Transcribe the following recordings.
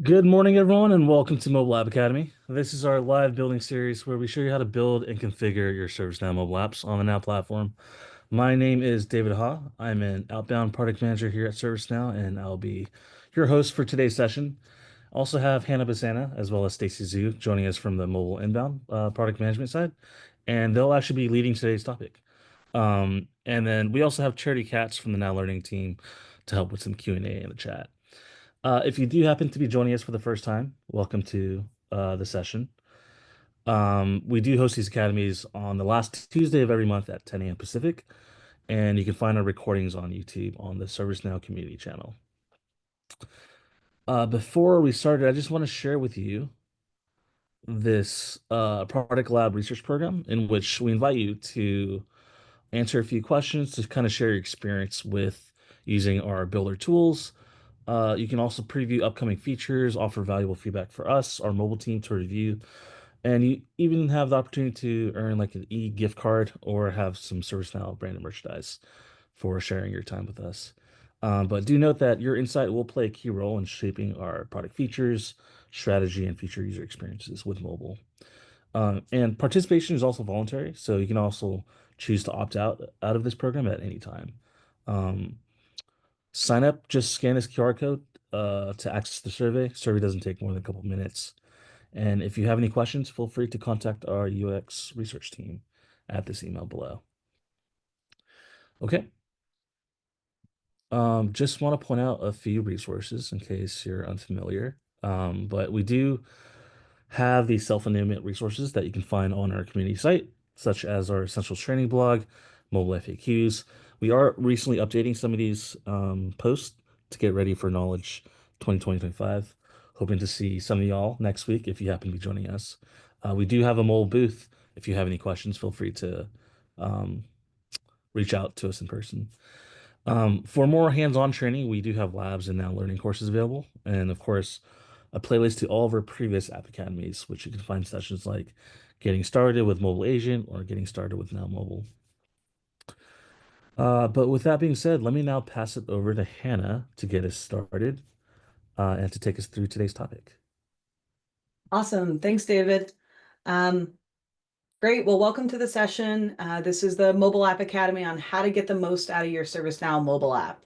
Good morning, everyone, and welcome to Mobile App Academy. This is our live building series where we show you how to build and configure your ServiceNow mobile apps on the Now platform. My name is David Ha. I'm an outbound product manager here at ServiceNow, and I'll be your host for today's session. Also have Hannah Basana as well as Stacy Zhu joining us from the mobile inbound product management side, and they'll actually be leading today's topic. And then we also have Charity Katz from the Now Learning team to help with some Q&A in the chat. If you do happen to be joining us for the first time, welcome to the session. We do host these academies on the last Tuesday of every month at 10 a.m. Pacific, and you can find our recordings on YouTube on the ServiceNow community channel. Before we started, I just want to share with you this product lab research program in which we invite you to answer a few questions to kind of share your experience with using our builder tools. You can also preview upcoming features, offer valuable feedback for us, our mobile team to review, and you even have the opportunity to earn like an e-gift card or have some ServiceNow branded merchandise for sharing your time with us. But do note that your insight will play a key role in shaping our product features, strategy, and future user experiences with mobile. And participation is also voluntary, so you can also choose to opt out of this program at any time. Um, Sign up, just scan this QR code to access the survey. Survey doesn't take more than a couple of minutes. And if you have any questions, feel free to contact our UX research team at this email below. Okay. Just want to point out a few resources in case you're unfamiliar. But we do have these self-enablement resources that you can find on our community site, such as our Essentials Training blog, mobile FAQs. We are recently updating some of these posts to get ready for Knowledge 2025. Hoping to see some of y'all next week if you happen to be joining us. We do have a mobile booth. If you have any questions, feel free to um, reach out to us in person. For more hands-on training, we do have labs and Now Learning courses available. And of course, a playlist to all of our previous app academies, which you can find sessions like getting started with mobile agent or getting started with Now Mobile. But with that being said, let me now pass it over to Hannah to get us started and to take us through today's topic. Awesome. Thanks, David. Um, Great. Well, welcome to the session. This is the Mobile App Academy on how to get the most out of your ServiceNow mobile app.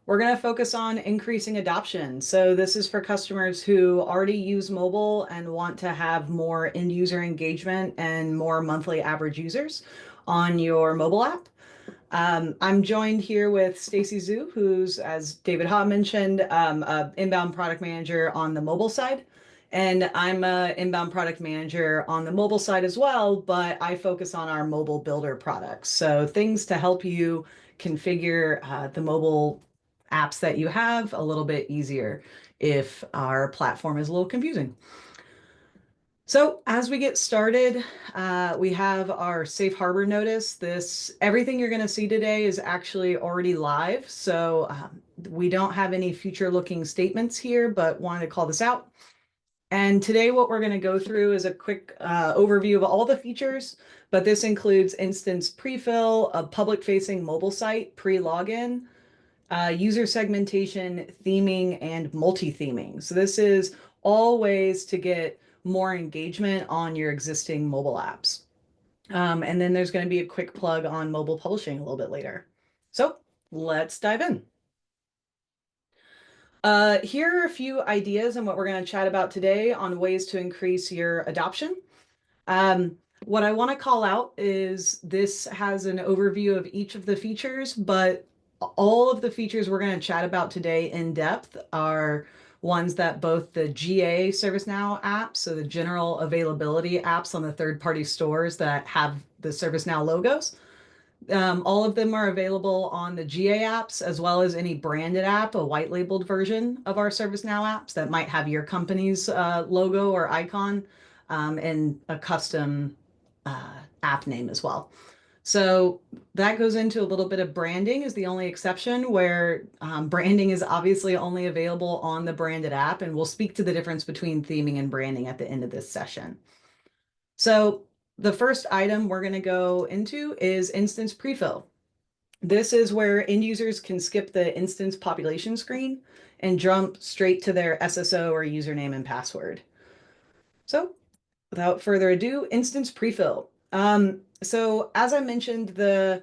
We're going to focus on increasing adoption. So this is for customers who already use mobile and want to have more end user engagement and more monthly average users on your mobile app. I'm joined here with Stacy Zhu, who's, as David Ha mentioned, a inbound product manager on the mobile side. And I'm an inbound product manager on the mobile side as well, but I focus on our mobile builder products. So things to help you configure the mobile apps that you have a little bit easier if our platform is a little confusing. So as we get started, we have our safe harbor notice. Everything you're going to see today is actually already live. So we don't have any future looking statements here, but wanted to call this out. And today what we're going to go through is a quick overview of all the features, but this includes instance prefill, a public facing mobile site, pre-login, user segmentation, theming, and multi-theming. So this is all ways to get more engagement on your existing mobile apps. And then there's going to be a quick plug on mobile publishing a little bit later. So let's dive in. Here are a few ideas on what we're going to chat about today on ways to increase your adoption. What I want to call out is this has an overview of each of the features, but all of the features we're going to chat about today in depth are ones that both the GA ServiceNow apps, so the general availability apps on the third-party stores that have the ServiceNow logos, all of them are available on the GA apps as well as any branded app, a white labeled version of our ServiceNow apps that might have your company's logo or icon and a custom app name as well. So that goes into a little bit of branding is the only exception where branding is obviously only available on the branded app. And we'll speak to the difference between theming and branding at the end of this session. So the first item we're going to go into is instance prefill. This is where end users can skip the instance population screen and jump straight to their SSO or username and password. So without further ado, instance prefill. So as I mentioned, the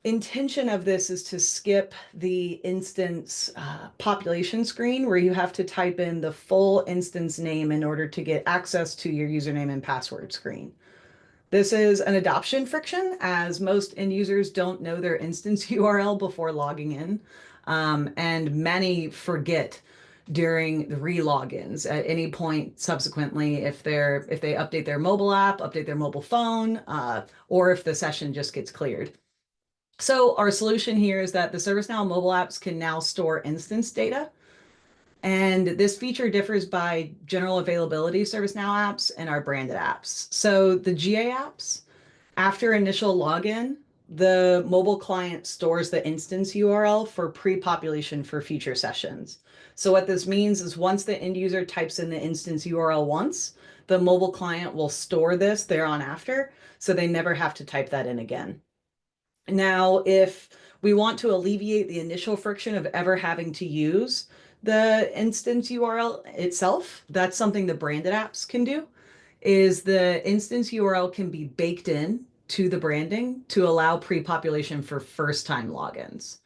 intention of this is to skip the instance population screen where you have to type in the full instance name in order to get access to your username and password screen. This is an adoption friction, as most end users don't know their instance URL before logging in, and many forget during the re-logins at any point subsequently if they update their mobile app, update their mobile phone, or if the session just gets cleared. So our solution here is that the ServiceNow mobile apps can now store instance data. And this feature differs by general availability ServiceNow apps and our branded apps. So the GA apps, after initial login, the mobile client stores the instance URL for pre-population for future sessions. So what this means is once the end user types in the instance URL once, the mobile client will store this thereon after, so they never have to type that in again. Now, if we want to alleviate the initial friction of ever having to use the instance URL itself, that's something the branded apps can do, is the instance URL can be baked in to the branding to allow pre-population for first-time logins.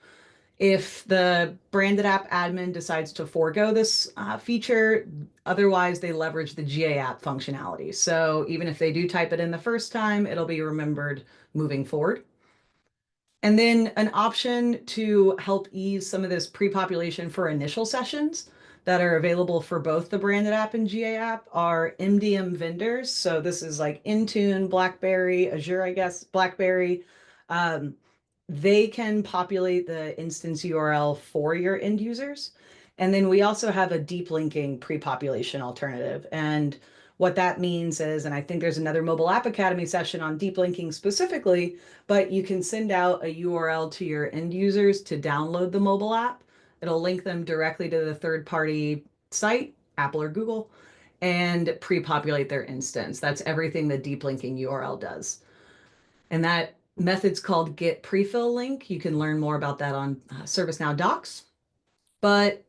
If the branded app admin decides to forego this feature, otherwise they leverage the GA app functionality. So even if they do type it in the first time, it'll be remembered moving forward. And then an option to help ease some of this pre-population for initial sessions that are available for both the branded app and GA app are MDM vendors. So this is like Intune, BlackBerry, Azure, I guess, BlackBerry. Um, they can populate the instance URL for your end users. And then we also have a deep linking pre-population alternative. And what that means is, and I think there's another Mobile App Academy session on deep linking specifically, but you can send out a URL to your end users to download the mobile app. It'll link them directly to the third-party site, Apple or Google, and pre-populate their instance. That's everything the deep linking URL does. And that method's called get prefill link. You can learn more about that on ServiceNow docs. But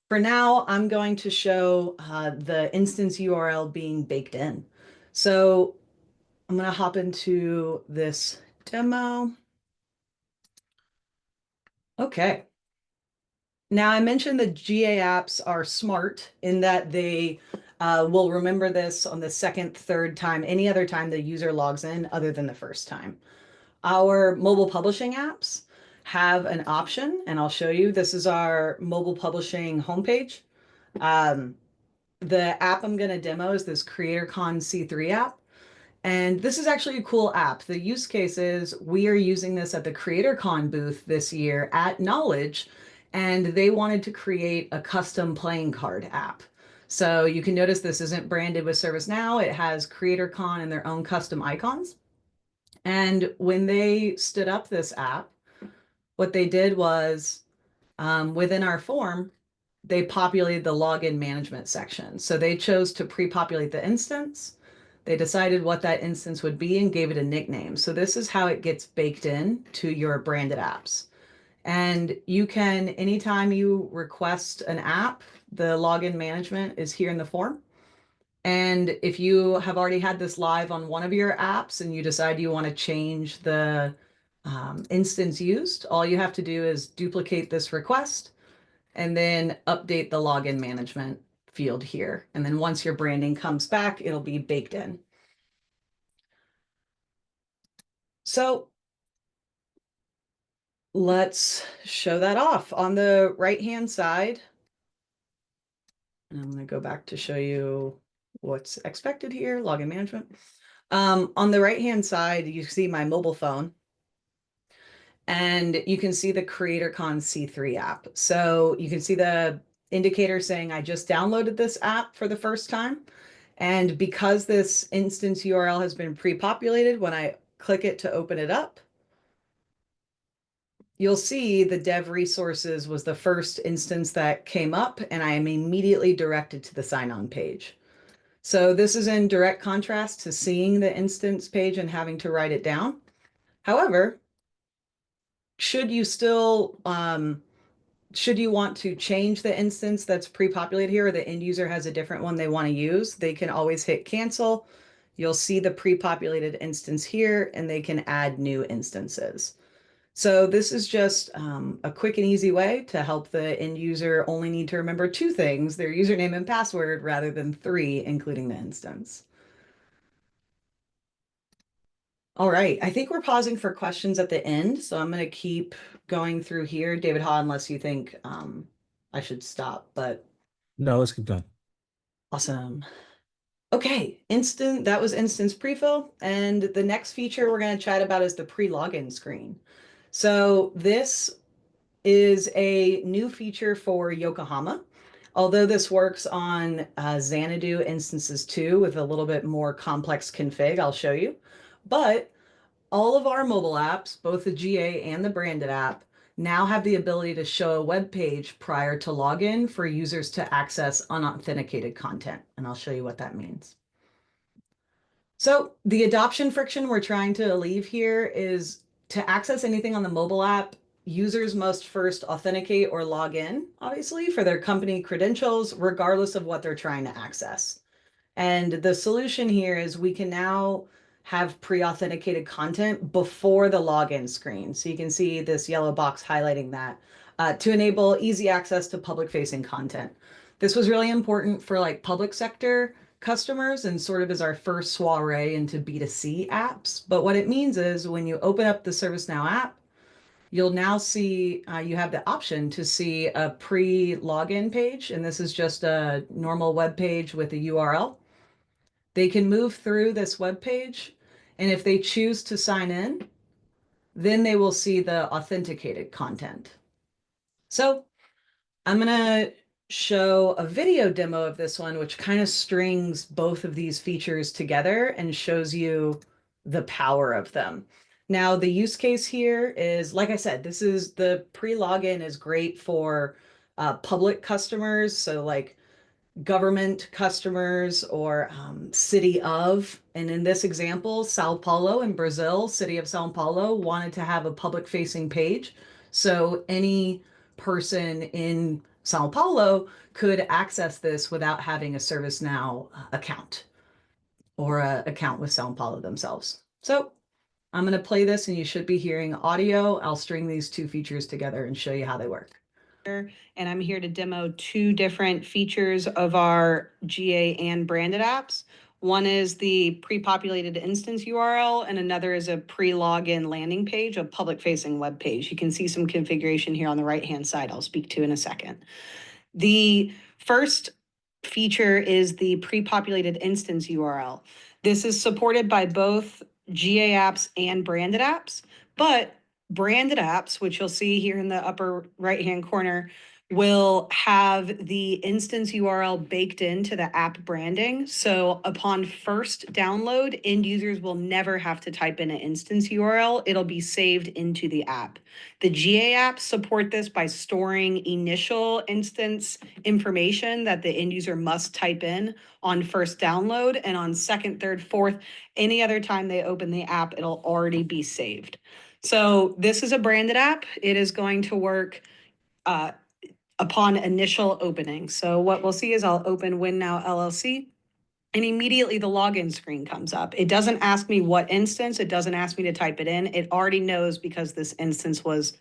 for now, I'm going to show the instance URL being baked in. So I'm going to hop into this demo. Okay. Now I mentioned the GA apps are smart in that they will remember this on the second, third time, any other time the user logs in other than the first time. Our mobile publishing apps have an option, and I'll show you. This is our mobile publishing homepage. Um, the app I'm going to demo is this CreatorCon C3 app. And this is actually a cool app. The use case is we are using this at the CreatorCon booth this year at Knowledge, and they wanted to create a custom playing card app. So you can notice this isn't branded with ServiceNow. It has CreatorCon and their own custom icons. And when they stood up this app, what they did was within our form, they populated the login management section. So they chose to pre-populate the instance. They decided what that instance would be and gave it a nickname. So this is how it gets baked in to your branded apps. And you can, anytime you request an app, the login management is here in the form. And if you have already had this live on one of your apps and you decide you want to change the instance used, all you have to do is duplicate this request and then update the login management field here. And then once your branding comes back, it'll be baked in. So let's show that off. On the right-hand side, and I'm going to go back to show you what's expected here, login management. On the right-hand side, you see my mobile phone. And you can see the CreatorCon C3 app. So you can see the indicator saying I just downloaded this app for the first time. And because this instance URL has been pre-populated, when I click it to open it up, you'll see the dev resources was the first instance that came up, and I am immediately directed to the sign-on page. So this is in direct contrast to seeing the instance page and having to write it down. However, should you still should you want to change the instance that's pre-populated here, or the end user has a different one they want to use, they can always hit cancel. You'll see the pre-populated instance here, and they can add new instances. So this is just a quick and easy way to help the end user only need to remember two things, their username and password, rather than three, including the instance. All right, I think we're pausing for questions at the end, so I'm going to keep going through here. David Ha, unless you think I should stop, but No, let's keep going. awesome. Okay, that was instance prefill. And the next feature we're going to chat about is the pre-login screen. So this is a new feature for Yokohama. Although this works on Xanadu instances too, with a little bit more complex config, I'll show you. But all of our mobile apps, both the GA and the branded app, now have the ability to show a web page prior to login for users to access unauthenticated content. And I'll show you what that means. So the adoption friction we're trying to alleviate here is to access anything on the mobile app, users must first authenticate or log in, obviously, for their company credentials, regardless of what they're trying to access. And the solution here is we can now have pre-authenticated content before the login screen. So you can see this yellow box highlighting that to enable easy access to public-facing content. This was really important for like public sector customers and sort of as our first soiree into B2C apps. But what it means is when you open up the ServiceNow app, you'll now see you have the option to see a pre-login page. And this is just a normal web page with a URL. They can move through this web page, and if they choose to sign in, then they will see the authenticated content. So I'm going to show a video demo of this one, which kind of strings both of these features together and shows you the power of them. Now, the use case here is, like I said, this is the pre-login is great for public customers. So like government customers or city of. And in this example, Sao Paulo in Brazil, city of Sao Paulo wanted to have a public facing page. So any person in Sao Paulo could access this without having a ServiceNow account or an account with Sao Paulo themselves. So I'm going to play this and you should be hearing audio. I'll string these two features together and show you how they work. And I'm here to demo two different features of our GA and branded apps. One is the pre-populated instance URL, and another is a pre-login landing page, a public-facing web page. You can see some configuration here on the right-hand side I'll speak to in a second. The first feature is the pre-populated instance URL. This is supported by both GA apps and branded apps, but branded apps, which you'll see here in the upper right-hand corner, will have the instance URL baked into the app branding. So upon first download, end users will never have to type in an instance URL. It'll be saved into the app. The GA apps support this by storing initial instance information that the end user must type in on first download, and on second, third, fourth, any other time they open the app, it'll already be saved. So this is a branded app. It is going to work upon initial opening. So what we'll see is I'll open WinNow LLC, and immediately the login screen comes up. It doesn't ask me what instance. It doesn't ask me to type it in. It already knows because this instance was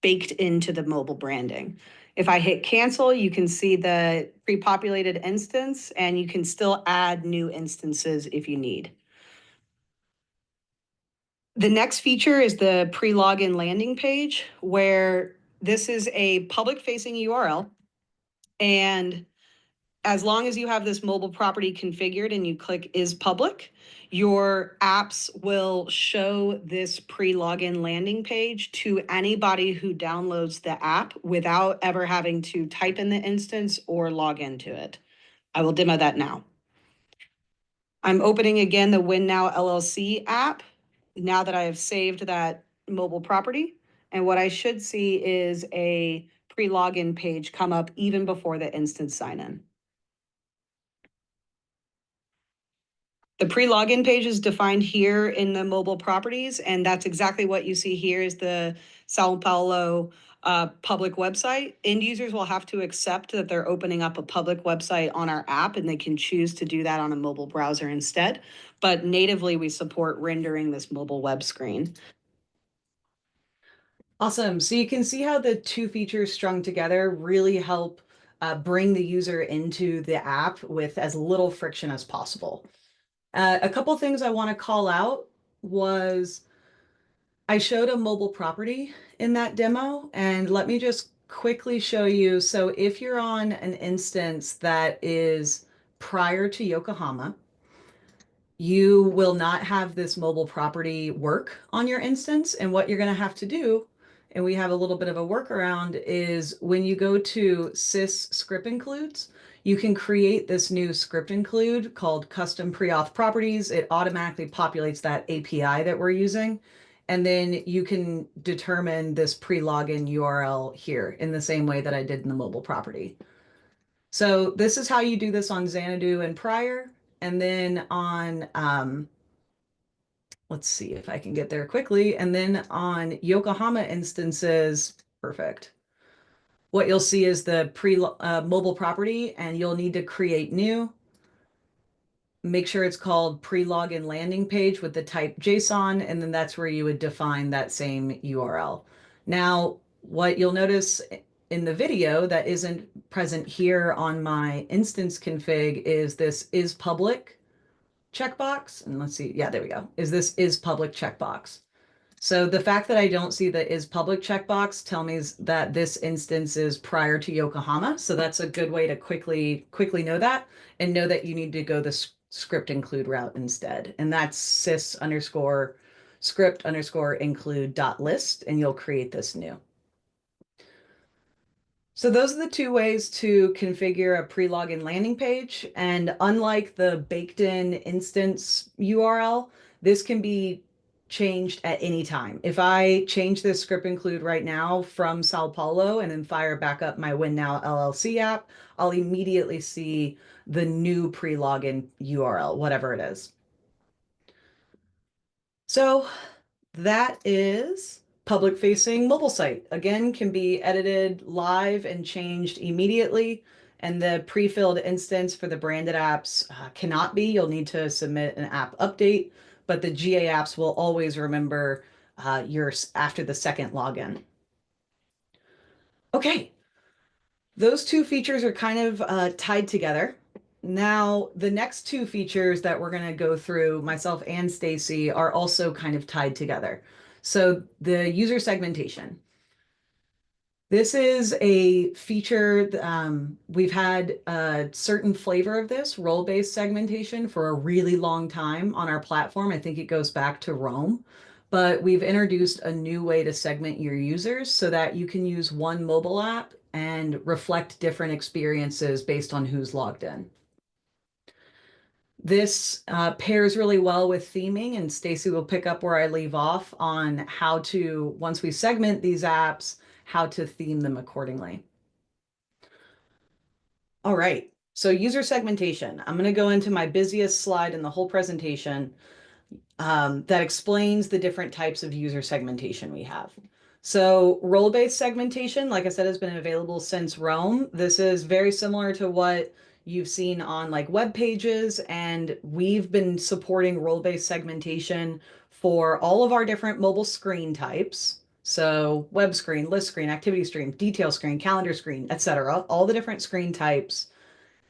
baked into the mobile branding. If I hit cancel, you can see the pre-populated instance, and you can still add new instances if you need. The next feature is the pre-login landing page, where this is a public-facing URL. And as long as you have this mobile property configured and you click is public, your apps will show this pre-login landing page to anybody who downloads the app without ever having to type in the instance or log into it. I will demo that now. I'm opening again the WinNow LLC app now that I have saved that mobile property. And what I should see is a pre-login page come up even before the instance sign-in. The pre-login page is defined here in the mobile properties, and that's exactly what you see here is the Sao Paulo public website. End users will have to accept that they're opening up a public website on our app, and they can choose to do that on a mobile browser instead. But natively, we support rendering this mobile web screen. Awesome. So you can see how the two features strung together really help bring the user into the app with as little friction as possible. A couple things I want to call out was I showed a mobile property in that demo, and let me just quickly show you. So if you're on an instance that is prior to Yokohama, you will not have this mobile property work on your instance. And what you're going to have to do, and we have a little bit of a workaround, is when you go to sys script includes, you can create this new script include called custom pre-auth properties. It automatically populates that API that we're using. And then you can determine this pre-login URL here in the same way that I did in the mobile property. So this is how you do this on Xanadu and prior. And then on, let's see if I can get there quickly. And then on Yokohama instances, perfect. What you'll see is the mobile property, and you'll need to create new. Make sure it's called pre-login landing page with the type JSON, and then that's where you would define that same URL. Now, what you'll notice in the video that isn't present here on my instance config is this is public checkbox. And let's see, yeah, there we go. This is public checkbox. So the fact that I don't see the is public checkbox tell me that this instance is prior to Yokohama. So that's a good way to quickly know that, and know that you need to go the script include route instead. And that's sys underscore script underscore include dot list, and you'll create this new. So those are the two ways to configure a pre-login landing page. And unlike the baked-in instance URL, this can be changed at any time. If I change this script include right now from Sao Paulo and then fire back up my WinNow LLC app, I'll immediately see the new pre-login URL, whatever it is. So that is public facing mobile site. Again, can be edited live and changed immediately. And the pre-filled instance for the branded apps cannot be. You'll need to submit an app update, but the GA apps will always remember yours after the second login. Okay, those two features are kind of tied together. Now, the next two features that we're going to go through, myself and Stacy, are also kind of tied together. So the user segmentation. This is a feature, we've had a certain flavor of this role-based segmentation for a really long time on our platform. I think it goes back to Rome, but we've introduced a new way to segment your users so that you can use one mobile app and reflect different experiences based on who's logged in. This pairs really well with theming, and Stacy will pick up where I leave off on how to, once we segment these apps, how to theme them accordingly. All right, so user segmentation. I'm going to go into my busiest slide in the whole presentation that explains the different types of user segmentation we have. So role-based segmentation, like I said, has been available since Rome. This is very similar to what you've seen on like web pages, and we've been supporting role-based segmentation for all of our different mobile screen types. So web screen, list screen, activity screen, detail screen, calendar screen, etc. All the different screen types,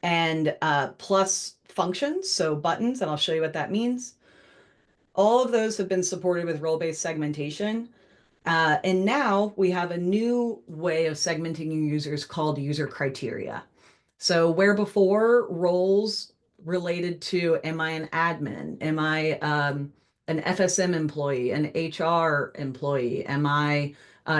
and plus functions, so buttons, and I'll show you what that means. All of those have been supported with role-based segmentation. And now we have a new way of segmenting your users called user criteria. So where before roles related to, am I an admin? Am I an FSM employee, an HR employee? Am I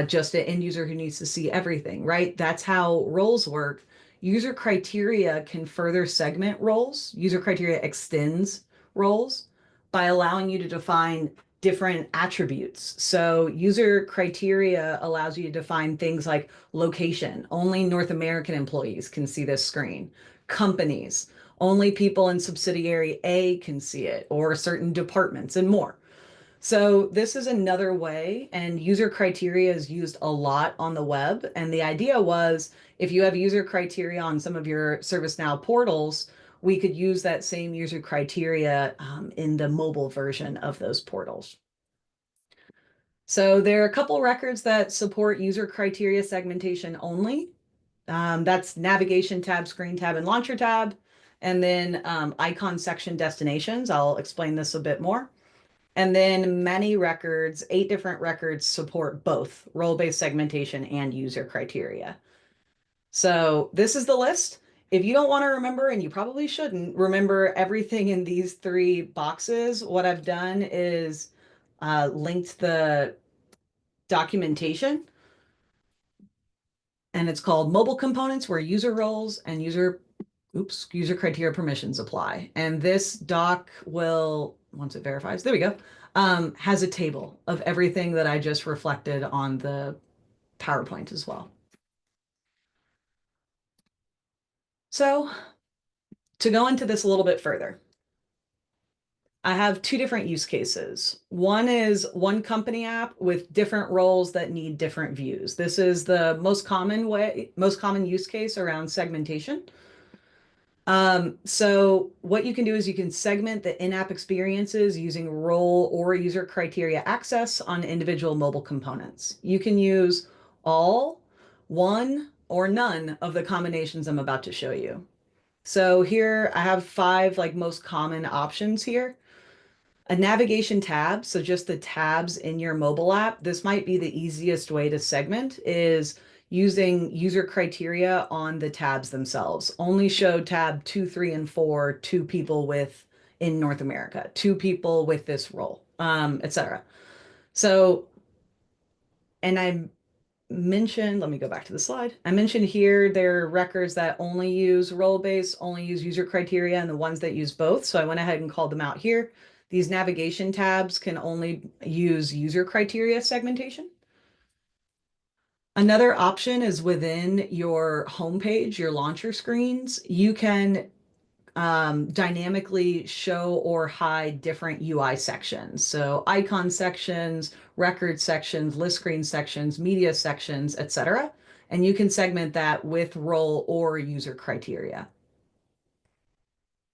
just an end user who needs to see everything, right? That's how roles work. User criteria can further segment roles. User criteria extends roles by allowing you to define different attributes. So user criteria allows you to define things like location. Only North American employees can see this screen. Companies, only people in subsidiary A can see it, or certain departments, and more. So this is another way, and user criteria is used a lot on the web. And the idea was if you have user criteria on some of your ServiceNow portals, we could use that same user criteria in the mobile version of those portals. So there are a couple records that support user criteria segmentation only. That's navigation tab, screen tab, and launcher tab. And then icon section destinations. I'll explain this a bit more. And then many records, 8 different records support both role-based segmentation and user criteria. So this is the list. If you don't want to remember, and you probably shouldn't, remember everything in these 3 boxes, what I've done is linked the documentation, and it's called mobile components where user roles and user criteria permissions apply. And this doc will, once it verifies, there we go, has a table of everything that I just reflected on the PowerPoint as well. So to go into this a little bit further, I have 2 different use cases. One is one company app with different roles that need different views. This is the most common use case around segmentation. So what you can do is you can segment the in-app experiences using role or user criteria access on individual mobile components. You can use all, one, or none of the combinations I'm about to show you. So here I have 5 like most common options here. A navigation tab, so just the tabs in your mobile app. This might be the easiest way to segment is using user criteria on the tabs themselves. Only show tab 2, 3, and 4 to people with in North America, 2 people with this role, etc. So, and I mentioned, let me go back to the slide. I mentioned here there are records that only use role-based, only use user criteria, and the ones that use both. So I went ahead and called them out here. These navigation tabs can only use user criteria segmentation. Another option is within your homepage, your launcher screens, you can dynamically show or hide different UI sections. So icon sections, record sections, list screen sections, media sections, etc. And you can segment that with role or user criteria.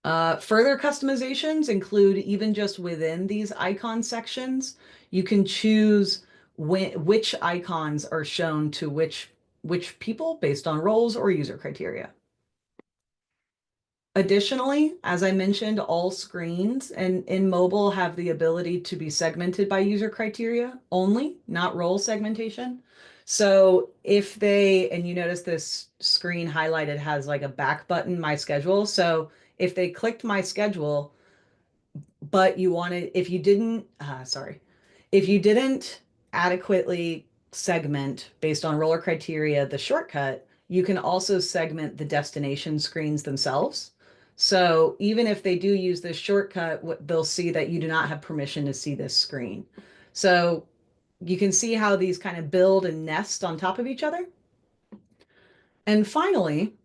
Further customizations include even just within these icon sections, you can choose which icons are shown to which people based on roles or user criteria. Additionally, as I mentioned, all screens and in mobile have the ability to be segmented by user criteria only, not role segmentation. So if they, and you notice this screen highlighted has like a back button, my schedule. So if they clicked my schedule, but you wanted, if you didn't, if you didn't adequately segment based on roller criteria, the shortcut, you can also segment the destination screens themselves. So even if they do use this shortcut, they'll see that you do not have permission to see this screen. So you can see how these kind of build and nest on top of each other. And finally,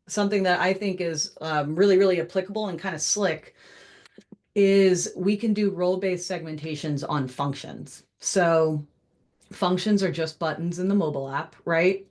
something that I think is really, really applicable and kind of slick is we can do role-based segmentations on functions. So functions are just buttons in the mobile app, right?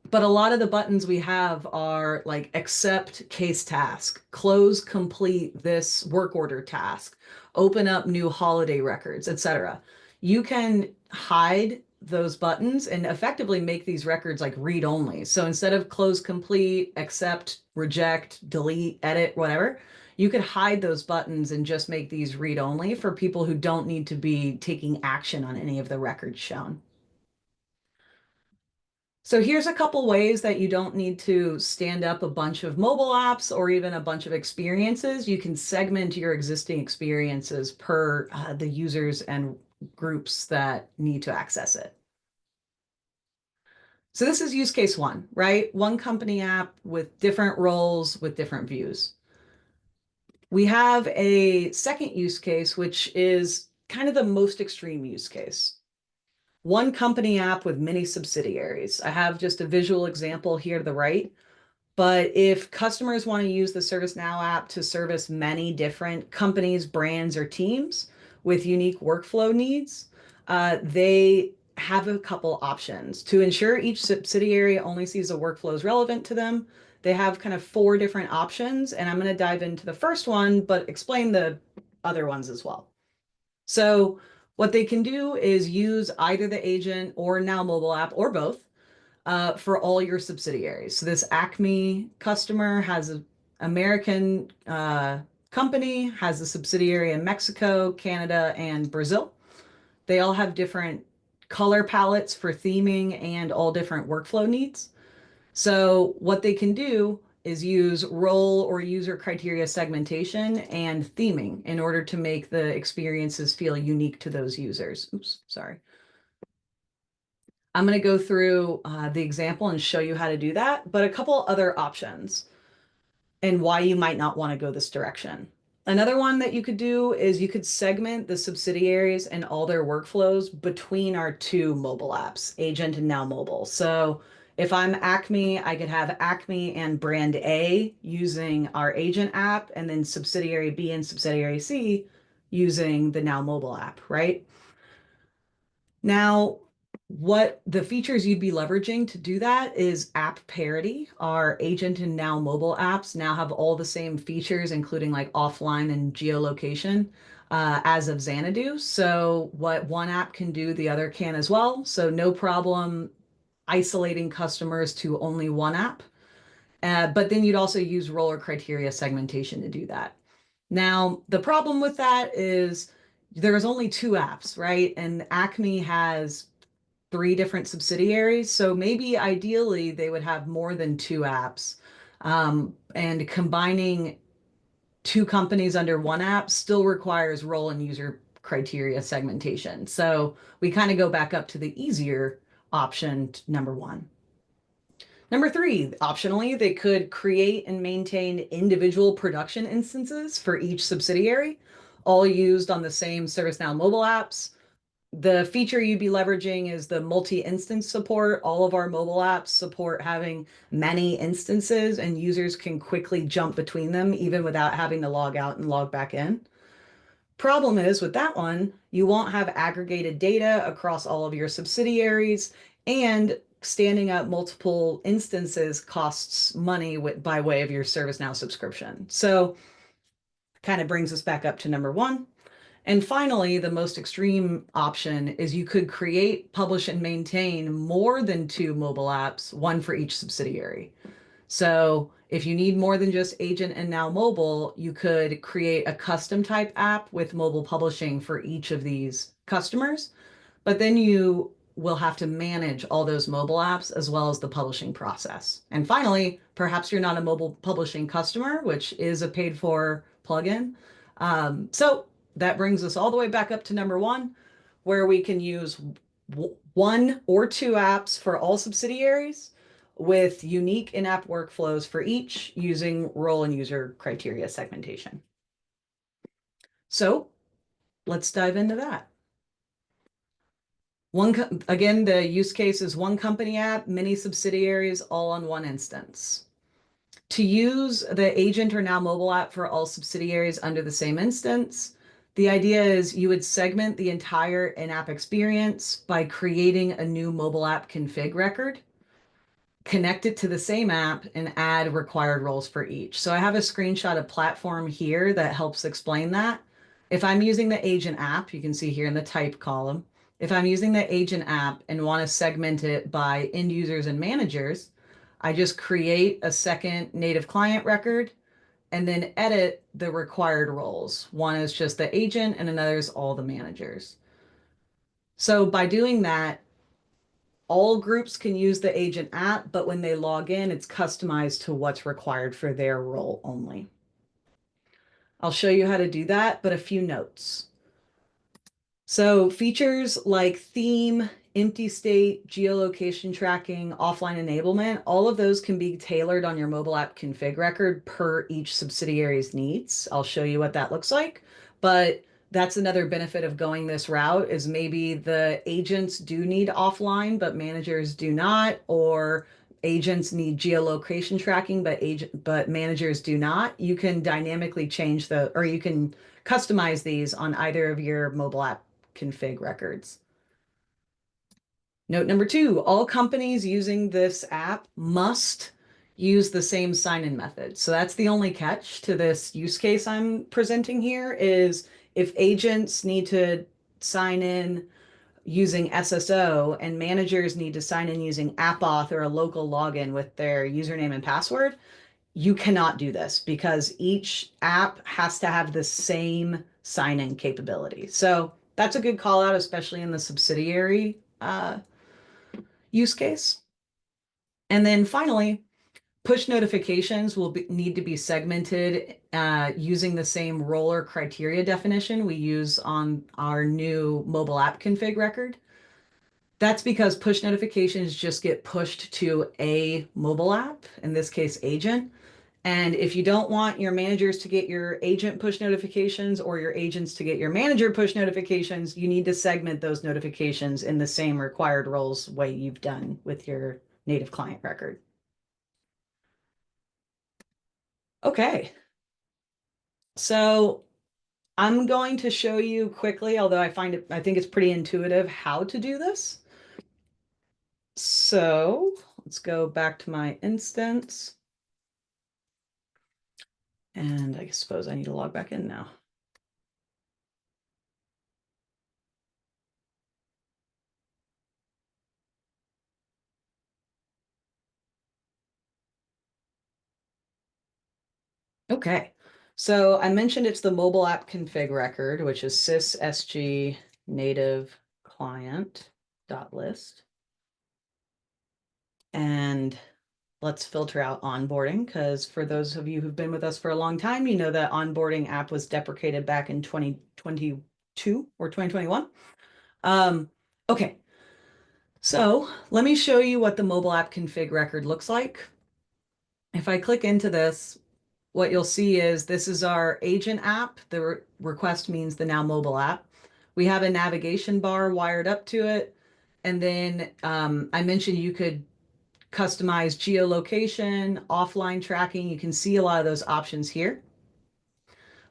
But a lot of the buttons we have are like accept case task, close complete this work order task, open up new holiday records, etc. You can hide those buttons and effectively make these records like read only. So instead of close complete, accept, reject, delete, edit, whatever, you could hide those buttons and just make these read only for people who don't need to be taking action on any of the records shown. So here's a couple ways that you don't need to stand up a bunch of mobile apps or even a bunch of experiences. You can segment your existing experiences per the users and groups that need to access it. So this is use case 1, right? One company app with different roles with different views. We have a second use case, which is kind of the most extreme use case. One company app with many subsidiaries. I have just a visual example here to the right. But if customers want to use the ServiceNow app to service many different companies, brands, or teams, with unique workflow needs, they have a couple options. To ensure each subsidiary only sees the workflows relevant to them, they have kind of four different options, and I'm going to dive into the first one, but explain the other ones as well. So what they can do is use either the agent or Now mobile app or both for all your subsidiaries. So this Acme customer has an American company, has a subsidiary in Mexico, Canada, and Brazil. They all have different color palettes for theming and all different workflow needs. So what they can do is use role or user criteria segmentation and theming in order to make the experiences feel unique to those users. Oops, sorry. I'm going to go through the example and show you how to do that, but a couple other options and why you might not want to go this direction. Another one that you could do is you could segment the subsidiaries and all their workflows between our two mobile apps, Agent and Now Mobile. So if I'm Acme, I could have Acme and brand A using our Agent app, and then subsidiary B and subsidiary C using the Now Mobile app, right? Now, what the features you'd be leveraging to do that is app parity. Our Agent and Now mobile apps now have all the same features, including like offline and geolocation, as of Xanadu. So what one app can do, the other can as well. So no problem isolating customers to only one app. But then you'd also use role or criteria segmentation to do that. Now, the problem with that is there's only two apps, right? And Acme has three different subsidiaries. So maybe ideally they would have more than two apps. And combining two companies under one app still requires role and user criteria segmentation. So we kind of go back up to the easier option, number one. Number three, optionally, they could create and maintain individual production instances for each subsidiary, all used on the same ServiceNow mobile apps. The feature you'd be leveraging is the multi-instance support. All of our mobile apps support having many instances, and users can quickly jump between them even without having to log out and log back in. Problem is with that one, you won't have aggregated data across all of your subsidiaries, and standing up multiple instances costs money by way of your ServiceNow subscription. So kind of brings us back up to number one. And finally, the most extreme option is you could create, publish, and maintain more than two mobile apps, one for each subsidiary. So if you need more than just Agent and Now Mobile, you could create a custom type app with mobile publishing for each of these customers. But then you will have to manage all those mobile apps as well as the publishing process. And finally, perhaps you're not a mobile publishing customer, which is a paid for plugin. So that brings us all the way back up to number one, where we can use one or two apps for all subsidiaries with unique in-app workflows for each using role and user criteria segmentation. So let's dive into that. Again, the use case is one company app, many subsidiaries, all on one instance. To use the Agent or Now mobile app for all subsidiaries under the same instance, the idea is you would segment the entire in-app experience by creating a new mobile app config record, connect it to the same app, and add required roles for each. So I have a screenshot of platform here that helps explain that. If I'm using the Agent app, you can see here in the type column, if I'm using the Agent app and want to segment it by end users and managers, I just create a second native client record and then edit the required roles. One is just the agent and another is all the managers. So by doing that, all groups can use the Agent app, but when they log in, it's customized to what's required for their role only. I'll show you how to do that, but a few notes. So features like theme, empty state, geolocation tracking, offline enablement, all of those can be tailored on your mobile app config record per each subsidiary's needs. I'll show you what that looks like, but that's another benefit of going this route is maybe the agents do need offline, but managers do not, or agents need geolocation tracking, but managers do not, you can dynamically change or you can customize these on either of your mobile app config records. Note number two, all companies using this app must use the same sign-in method. So that's the only catch to this use case I'm presenting here is if agents need to sign in using SSO and managers need to sign in using AppAuth or a local login with their username and password, you cannot do this because each app has to have the same sign-in capability. So that's a good call out, especially in the subsidiary use case. And then finally, push notifications need to be segmented using the same role or criteria definition we use on our new mobile app config record. That's because push notifications just get pushed to a mobile app, in this case, agent. And if you don't want your managers to get your agent push notifications or your agents to get your manager push notifications, you need to segment those notifications in the same required roles way you've done with your native client record. Okay, so I'm going to show you quickly, although I think it's pretty intuitive how to do this. So let's go back to my instance. And I suppose I need to log back in now. Okay, so I mentioned it's the mobile app config record, which is sys native client dot list. And let's filter out onboarding because for those of you who've been with us for a long time, you know that onboarding app was deprecated back in 2022 or 2021. Okay, so let me show you what the mobile app config record looks like. If I click into this, what you'll see is this is our agent app. The request means the now mobile app. We have a navigation bar wired up to it. And then I mentioned you could customize geolocation, offline tracking. You can see a lot of those options here.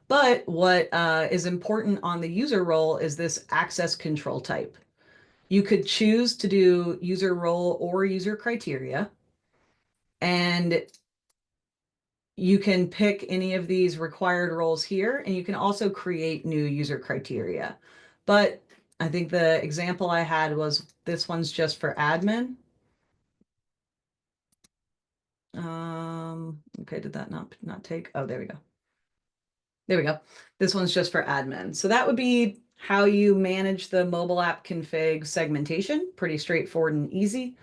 But what is important on the user role is this access control type. You could choose to do user role or user criteria. And you can pick any of these required roles here, and you can also create new user criteria. But I think the example I had was this one's just for admin. Okay, did that not take? Oh, there we go. There we go. This one's just for admin. So that would be how you manage the mobile app config segmentation. Pretty straightforward and easy.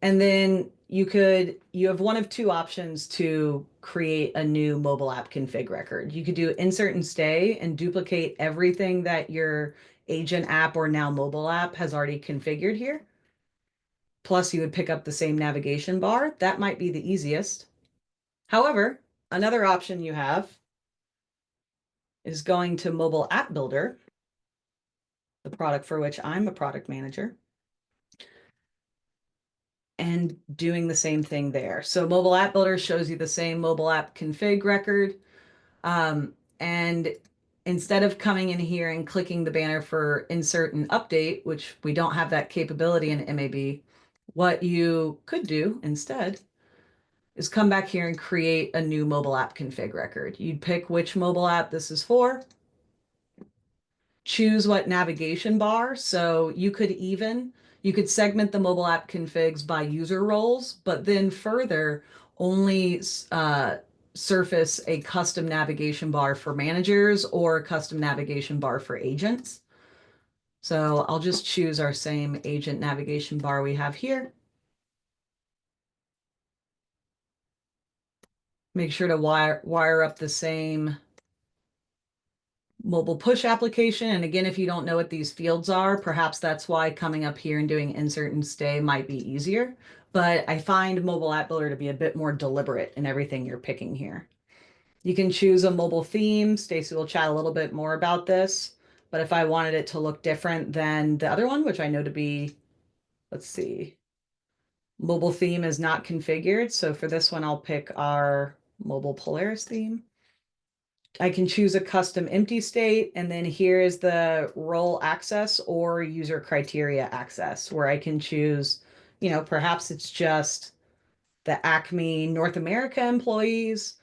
And then you have one of two options to create a new mobile app config record. You could do insert and stay and duplicate everything that your agent app or now mobile app has already configured here. Plus, you would pick up the same navigation bar. That might be the easiest. However, another option you have is going to Mobile App Builder, the product for which I'm a product manager, and doing the same thing there. So Mobile App Builder shows you the same mobile app config record. And instead of coming in here and clicking the banner for insert and update, which we don't have that capability in MAB, what you could do instead is come back here and create a new mobile app config record. You'd pick which mobile app this is for, choose what navigation bar. So you could segment the mobile app configs by user roles, but then further only surface a custom navigation bar for managers or a custom navigation bar for agents. So I'll just choose our same agent navigation bar we have here. Make sure to wire up the same mobile push application. And again, if you don't know what these fields are, perhaps that's why coming up here and doing insert and stay might be easier. But I find Mobile App Builder to be a bit more deliberate in everything you're picking here. You can choose a mobile theme. Stacy will chat a little bit more about this. But if I wanted it to look different than the other one, which I know to be, let's see, Mobile theme is not configured. So for this one, I'll pick our mobile Polaris theme. I can choose a custom empty state, and then here is the role access or user criteria access, where I can choose, perhaps it's just the Acme North America employees,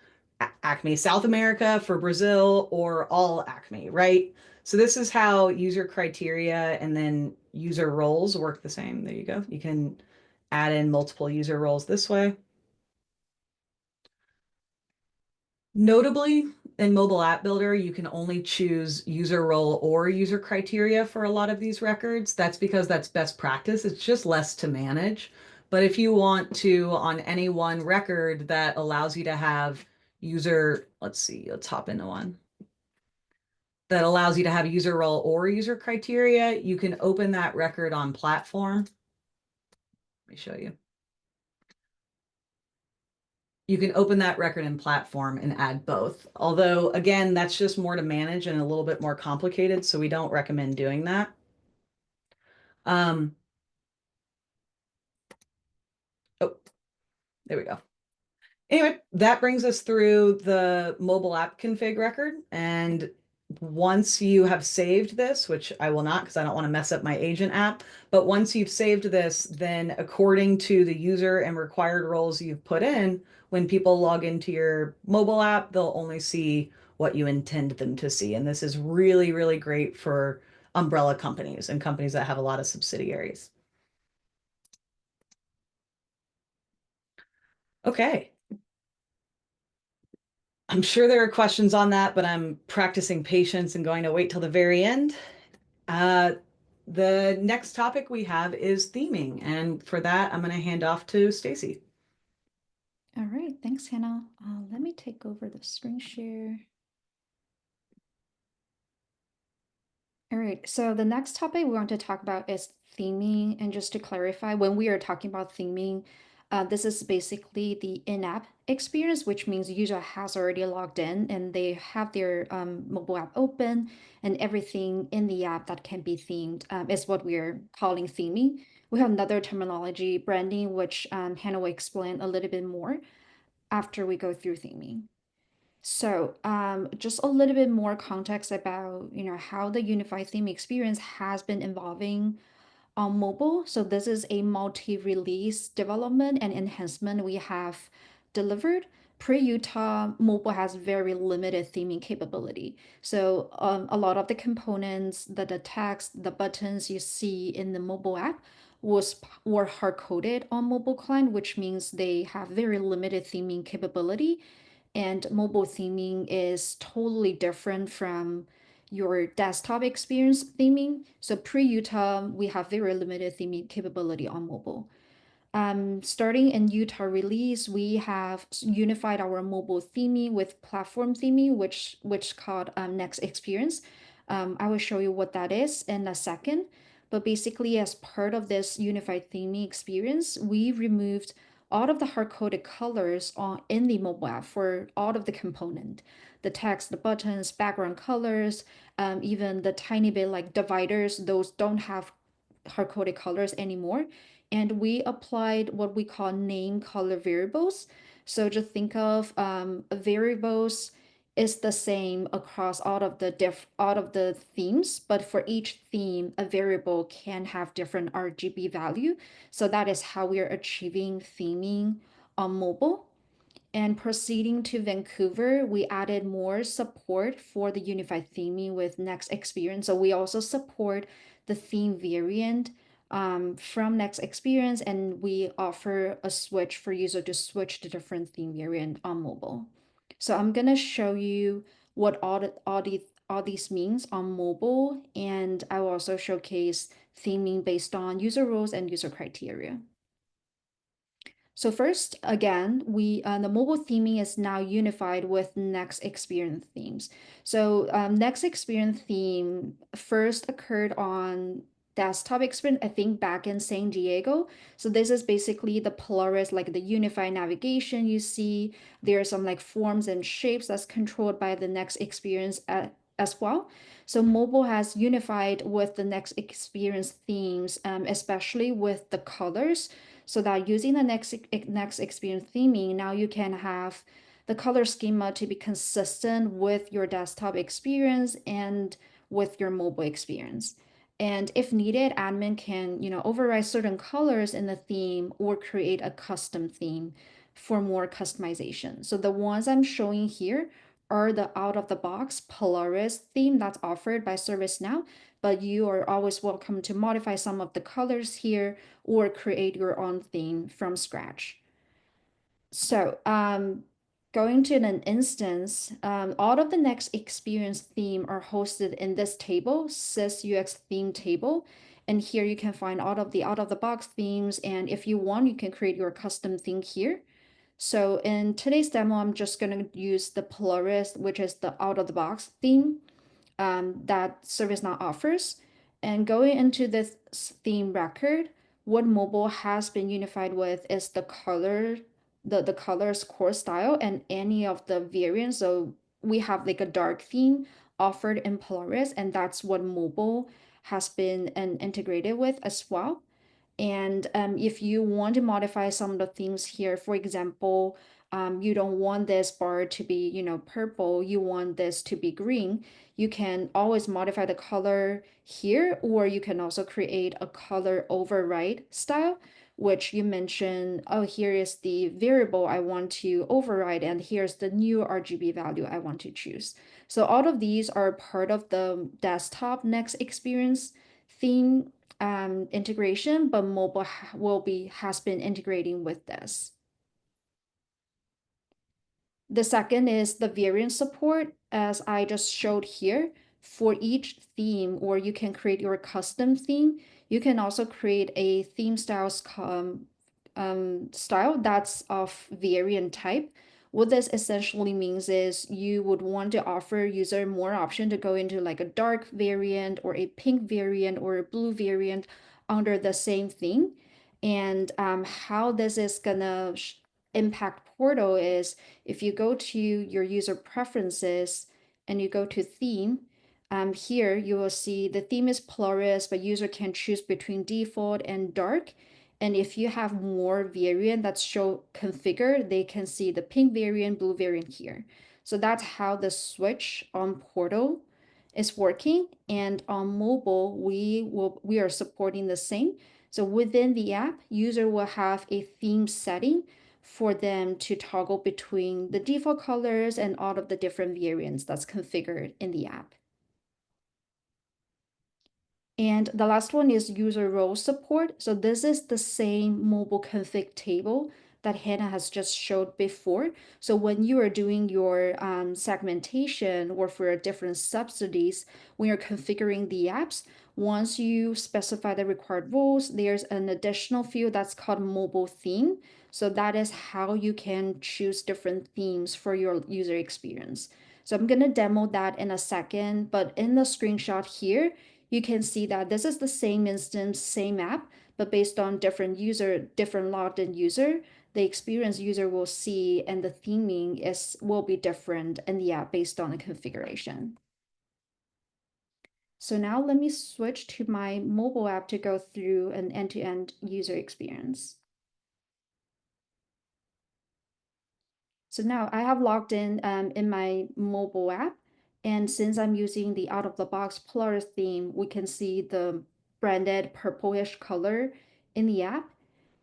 Acme South America for Brazil, or all Acme, right? So this is how user criteria and then user roles work the same. There you go. You can add in multiple user roles this way. Notably, in Mobile App Builder, you can only choose user role or user criteria for a lot of these records. That's because that's best practice. It's just less to manage. But if you want to, on any one record that allows you to have let's see, let's hop into one that allows you to have user role or user criteria, you can open that record on platform. Let me show you. You can open that record in platform and add both. Although, again, that's just more to manage and a little bit more complicated, so we don't recommend doing that. Um, oh, there we go. Anyway, that brings us through the mobile app config record. And once you have saved this, which I will not because I don't want to mess up my agent app, but once you've saved this, then according to the user and required roles you've put in, when people log into your mobile app, they'll only see what you intend them to see. And this is really, really great for umbrella companies and companies that have a lot of subsidiaries. Okay. I'm sure there are questions on that, but I'm practicing patience and going to wait till the very end. Uh, the next topic we have is theming. And for that, I'm going to hand off to Stacy. All right, thanks, Hannah. Let me take over the screen share. All right, so the next topic we want to talk about is theming. And just to clarify, when we are talking about theming, this is basically the in-app experience, which means the user has already logged in and they have their mobile app open, and everything in the app that can be themed is what we're calling theming. We have another terminology, branding, which Hannah will explain a little bit more after we go through theming. So, just a little bit more context about, how the unified theme experience has been evolving on mobile. So this is a multi-release development and enhancement we have delivered. Pre-Utah, mobile has very limited theming capability. So a lot of the components, the text, the buttons you see in the mobile app were hard-coded on mobile client, which means they have very limited theming capability. And mobile theming is totally different from your desktop experience theming. So pre-Utah, we have very limited theming capability on mobile. Starting in Utah release, we have unified our mobile theming with platform theming, which called Next Experience. I will show you what that is in a second. But basically, as part of this unified theming experience, we removed all of the hard-coded colors in the mobile app for all of the component, the text, the buttons, background colors, even the tiny bit like dividers, those don't have hard-coded colors anymore. And we applied what we call name color variables. So just think of variables is the same across all of the themes, but for each theme, a variable can have different RGB value. So that is how we are achieving theming on mobile. And proceeding to Vancouver, we added more support for the unified theming with Next Experience. So we also support the theme variant from Next Experience, and we offer a switch for user to switch to different theme variant on mobile. So I'm gonna show you what all these means on mobile, and I will also showcase theming based on user roles and user criteria. So first, again, the mobile theming is now unified with Next Experience themes. So Next Experience theme first occurred on desktop experience, I think back in San Diego. So this is basically the Polaris, like the unified navigation you see. There are some like forms and shapes that's controlled by the Next Experience as well. So mobile has unified with the Next Experience themes, especially with the colors. so that using the next experience theming, now you can have the color schema to be consistent with your desktop experience and with your mobile experience. And if needed, admin can, override certain colors in the theme or create a custom theme for more customization. So the ones I'm showing here are the out-of-the-box Polaris theme that's offered by ServiceNow, but you are always welcome to modify some of the colors here or create your own theme from scratch. So going to an instance, all of the next experience theme are hosted in this table, sysux theme table. And here you can find all of the out-of-the-box themes. And if you want, you can create your custom theme here. So in today's demo, I'm just going to use the Polaris, which is the out-of-the-box theme that ServiceNow offers. And going into this theme record, what mobile has been unified with is the color's core style and any of the variants. So we have like a dark theme offered in Polaris, and that's what mobile has been integrated with as well. And if you want to modify some of the themes here, for example, you don't want this bar to be, purple, you want this to be green, you can always modify the color here, or you can also create a color override style, which you mentioned, oh, here is the variable I want to override, and here's the new RGB value I want to choose. So all of these are part of the desktop next experience theme integration, but mobile has been integrating with this. The second is the variant support, as I just showed here. For each theme, or you can create your custom theme, you can also create a theme style that's of variant type. What this essentially means is you would want to offer user more option to go into like a dark variant or a pink variant or a blue variant under the same theme. And how this is gonna impact Portal is if you go to your user preferences and you go to theme, here you will see the theme is Polaris, but user can choose between default and dark. And if you have more variant that's show configured, they can see the pink variant, blue variant here. So that's how the switch on Portal is working. And on mobile, we are supporting the same. So within the app, user will have a theme setting for them to toggle between the default colors and all of the different variants that's configured in the app. And the last one is user role support. So this is the same mobile config table that Hannah has just showed before. So when you are doing your segmentation or for different subsidies, when you're configuring the apps, once you specify the required roles, there's an additional field that's called mobile theme. So that is how you can choose different themes for your user experience. So I'm going to demo that in a second, but in the screenshot here, you can see that this is the same instance, same app, but based on different logged in user, the experience user will see and the theming will be different in the app based on the configuration. So now let me switch to my mobile app to go through an end-to-end user experience. So now I have logged in my mobile app. And since I'm using the out-of-the-box Polaris theme, we can see the branded purplish color in the app.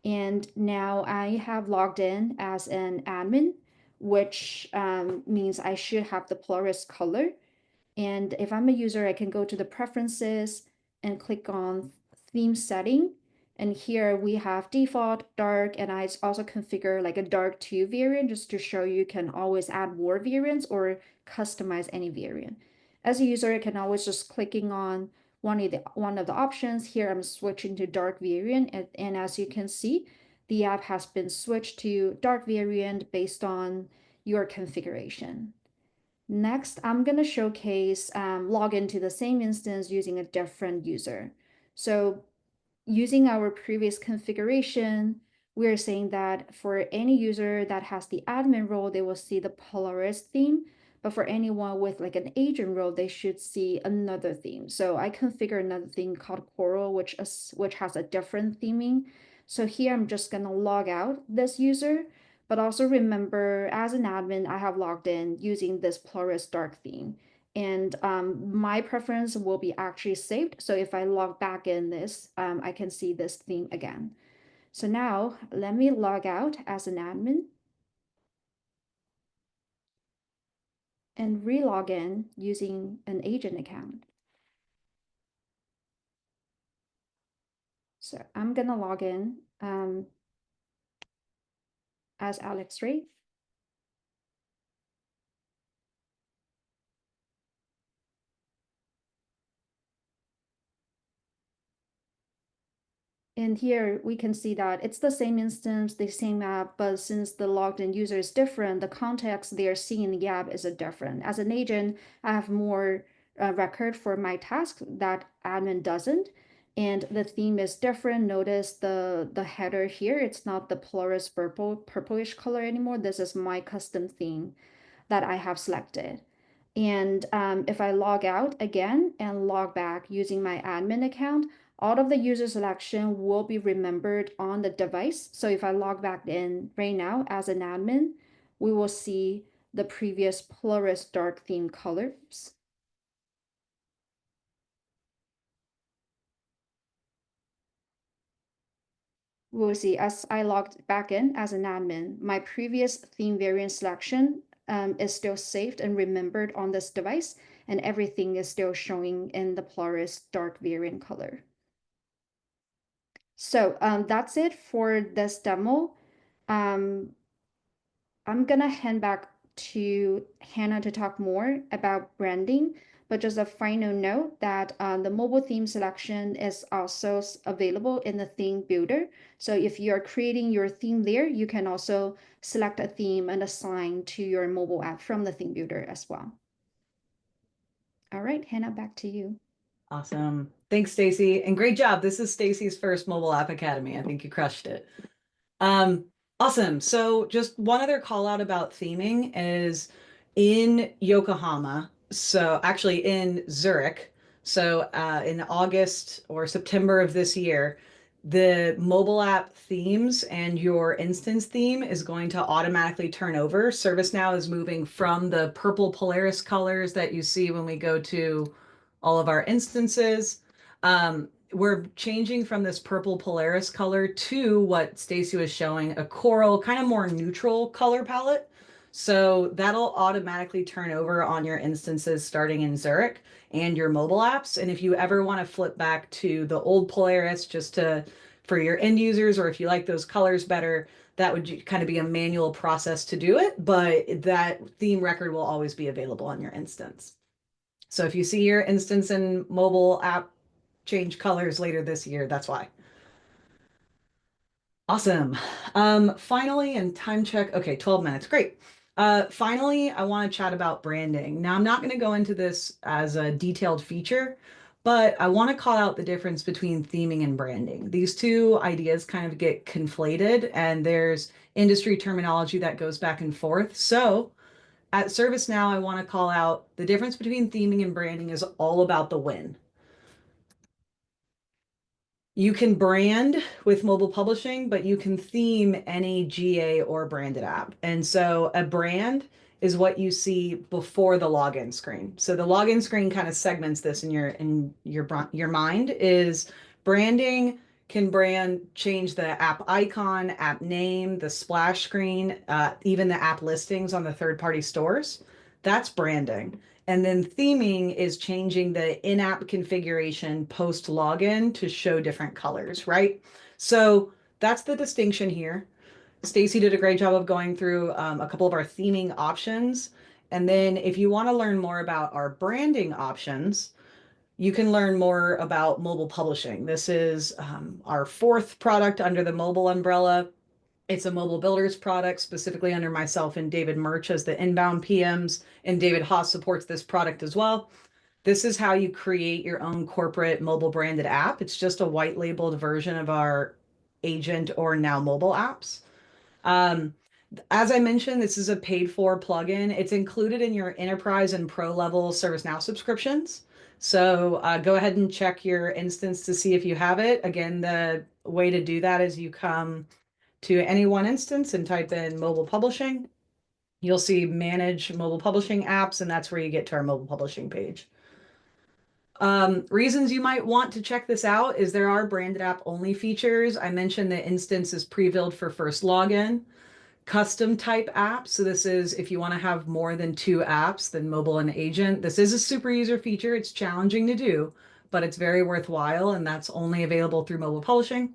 And now I have logged in as an admin, which means I should have the Polaris color. And if I'm a user, I can go to the preferences and click on theme setting. And here we have default, dark, and I also configure like a dark 2 variant just to show you can always add more variants or customize any variant. As a user, I can always just clicking on one of the options. Here I'm switching to dark variant, and as you can see, the app has been switched to dark variant based on your configuration. Next, I'm going to showcase log into the same instance using a different user. So using our previous configuration, we're saying that for any user that has the admin role, they will see the Polaris theme. But for anyone with like an agent role, they should see another theme. So I configure another theme called Coral, which has a different theming. So here I'm just gonna log out this user, but also remember as an admin, I have logged in using this Plurus dark theme. And my preference will be actually saved. So if I log back in this, I can see this theme again. So now let me log out as an admin and relog in using an agent account. So I'm gonna log in as Alex Ray. And here we can see that it's the same instance, the same app, but since the logged in user is different, the context they are seeing in the app is different. As an agent, I have more record for my task that admin doesn't. And the theme is different. Notice the header here, it's not the Plurus purplish color anymore. This is my custom theme that I have selected. And if I log out again and log back using my admin account, all of the user selection will be remembered on the device. So if I log back in right now as an admin, we will see the previous Plurus dark theme colors. We'll see as I logged back in as an admin, my previous theme variant selection is still saved and remembered on this device, and everything is still showing in the Plurus dark variant color. So that's it for this demo. Um, I'm gonna hand back to Hannah to talk more about branding, but just a final note that the mobile theme selection is also available in the theme builder. So if you're creating your theme there, you can also select a theme and assign to your mobile app from the theme builder as well. All right, Hannah, back to you. Awesome. Thanks, Stacy. And great job. This is Stacy's first mobile app academy. I think you crushed it. Awesome. So just one other call out about theming is in Yokohama. So actually in Zurich. So in August or September of this year, the mobile app themes and your instance theme is going to automatically turn over. ServiceNow is moving from the purple Polaris colors that you see when we go to all of our instances. We're changing from this purple Polaris color to what Stacy was showing, a coral, kind of more neutral color palette. So that'll automatically turn over on your instances starting in Zurich and your mobile apps. And if you ever want to flip back to the old Polaris just to for your end users, or if you like those colors better, that would kind of be a manual process to do it. But that theme record will always be available on your instance. So if you see your instance and mobile app change colors later this year, that's why. Awesome. Finally, and time check. Okay, 12 minutes. Great. Finally, I want to chat about branding. Now, I'm not going to go into this as a detailed feature, but I want to call out the difference between theming and branding. These two ideas kind of get conflated, and there's industry terminology that goes back and forth. So at ServiceNow, I want to call out the difference between theming and branding is all about the win. You can brand with mobile publishing, but you can theme any GA or branded app. And so a brand is what you see before the login screen. So the login screen kind of segments this in your mind is branding can change the app icon, app name, the splash screen, even the app listings on the third-party stores. That's branding. And then theming is changing the in-app configuration post login to show different colors, right? So that's the distinction here. Stacy did a great job of going through a couple of our theming options. And then if you want to learn more about our branding options, you can learn more about mobile publishing. This is our fourth product under the mobile umbrella. It's a mobile builders product, specifically under myself and David Murch as the inbound PMs, and David Haas supports this product as well. This is how you create your own corporate mobile branded app. It's just a white labeled version of our agent or now mobile apps. As I mentioned, this is a paid for plugin. It's included in your enterprise and pro level ServiceNow subscriptions. So go ahead and check your instance to see if you have it. Again, the way to do that is you come to any one instance and type in mobile publishing. You'll see manage mobile publishing apps, and that's where you get to our mobile publishing page. Reasons you might want to check this out is there are branded app only features. I mentioned the instance is pre-built for first login. Custom type apps. So this is if you want to have more than 2 apps than mobile and agent. This is a super user feature. It's challenging to do, but it's very worthwhile, and that's only available through mobile publishing.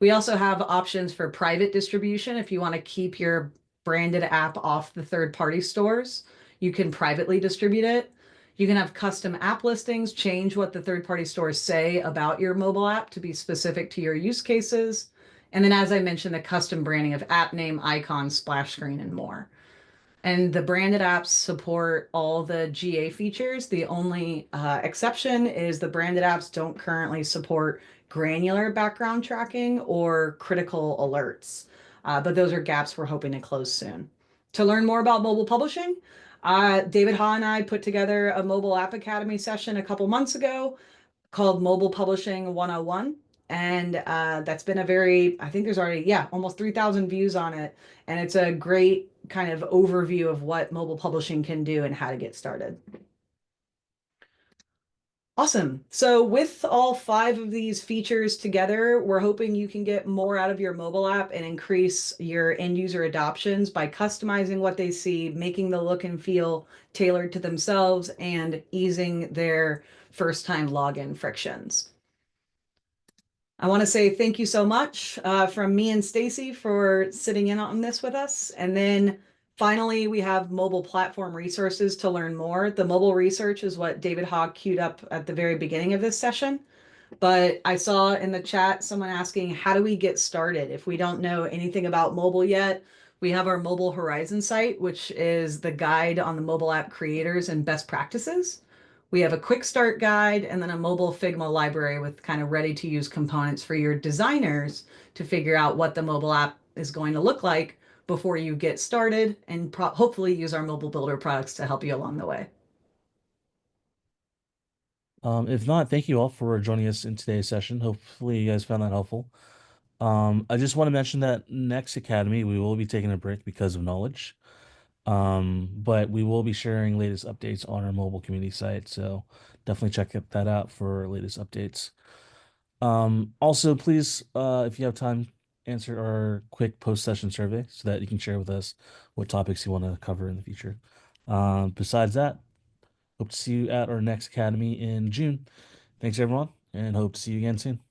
We also have options for private distribution. If you want to keep your branded app off the third-party stores, you can privately distribute it. You can have custom app listings, change what the third-party stores say about your mobile app to be specific to your use cases. And then, as I mentioned, the custom branding of app name, icon, splash screen, and more. And the branded apps support all the GA features. The only exception is the branded apps don't currently support granular background tracking or critical alerts. But those are gaps we're hoping to close soon. To learn more about mobile publishing, David Ha and I put together a mobile app academy session a couple months ago called Mobile Publishing 101. And that's been a very, I think there's already, yeah, almost 3,000 views on it. And it's a great kind of overview of what mobile publishing can do and how to get started. Awesome. So with all 5 of these features together, we're hoping you can get more out of your mobile app and increase your end user adoptions by customizing what they see, making the look and feel tailored to themselves, and easing their first time login frictions. I want to say thank you so much from me and Stacy for sitting in on this with us. And then finally, we have mobile platform resources to learn more. The mobile research is what David Hogg queued up at the very beginning of this session. But I saw in the chat someone asking, how do we get started? If we don't know anything about mobile yet, we have our Mobile Horizon site, which is the guide on the mobile app creators and best practices. We have a quick start guide and then a mobile Figma library with kind of ready to use components for your designers to figure out what the mobile app is going to look like before you get started, and hopefully use our mobile builder products to help you along the way. If not, thank you all for joining us in today's session. Hopefully you guys found that helpful. I just want to mention that next Academy, we will be taking a break because of knowledge. But we will be sharing latest updates on our mobile community site, so definitely check that out for latest updates. Also, please, if you have time, answer our quick post-session survey so that you can share with us what topics you want to cover in the future. Besides that, hope to see you at our next Academy in June. Thanks, everyone, and hope to see you again soon.